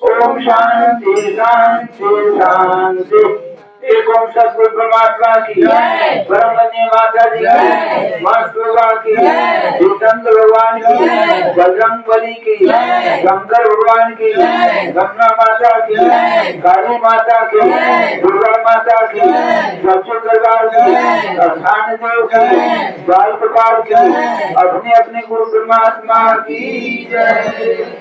ओम शांति शांति शांति। एक ओम सतगुरु परमात्मा की ब्रह्मण्य माता जी की, मास्टर की, चंद्र भगवान की, बजरंग बली की, शंकर भगवान की, गंगा माता की, काली माता की, दुर्गा माता की, सच्चो दरबार की, स्थान देव की, बाल प्रकार की, अपने अपने गुरु परमात्मा की जय।